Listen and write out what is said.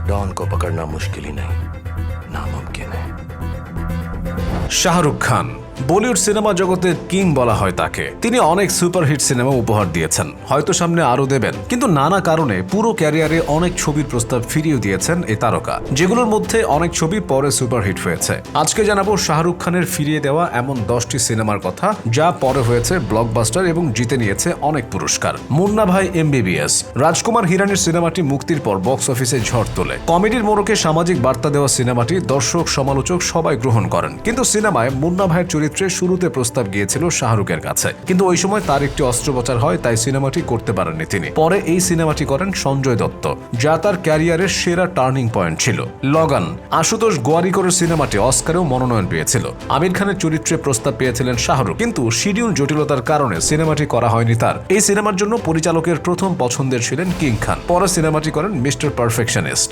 Don को पकड़ना मुश्किल ही नहीं, नामुमकिन है। শাহরুখ খান বলিউড সিনেমা জগতের কিং বলা হয় তাকে। তিনি অনেক সুপারহিট সিনেমা উপহার দিয়েছেন, হয়তো সামনে আরো দেবেন, কিন্তু নানা কারণে পুরো ক্যারিয়ারে অনেক ছবির প্রস্তাব ফিরিয়ে দিয়েছেন এই তারকা, যেগুলোর মধ্যে অনেক ছবি পরে সুপারহিট হয়েছে। আজকে জানাবো শাহরুখ খানের ফিরিয়ে দেওয়া এমন 10টি সিনেমার কথা যা পরে হয়েছে ব্লকবাস্টার এবং জিতে নিয়েছে অনেক পুরস্কার। মুন্না ভাই এমবিবিএস। রাজকুমার হিরানির সিনেমাটি মুক্তির পর বক্স অফিসে ঝড় তোলে। কমেডির মোড়কে সামাজিক বার্তা দেওয়া সিনেমাটি দর্শক সমালোচক সবাই গ্রহণ করেন, কিন্তু সিনেমায় মুন্না ভাইয়ের চরিত্রে শুরুতে প্রস্তাব গিয়েছিল শাহরুখের কাছে, কিন্তু ওই সময় তার একটি অস্ত্রোপচার হয়, তাই সিনেমাটি করতে পারেননি তিনি। পরে এই সিনেমাটি করেন সঞ্জয় দত্ত, যা তার ক্যারিয়ারের সেরা টার্নিং পয়েন্ট ছিল। লগান। আশুতোষ গোয়ারিকরের সিনেমাটি অস্কারেও মনোনয়ন পেয়েছিল। আমির খানের চরিত্রে প্রস্তাব পেয়েছিলেন শাহরুখ, কিন্তু শিডিউল জটিলতার কারণে সিনেমাটি করা হয়নি তার। এই সিনেমার জন্য পরিচালকের প্রথম পছন্দের ছিলেন কিং খান। পরে সিনেমাটি করেন মিস্টার পারফেকশনিস্ট।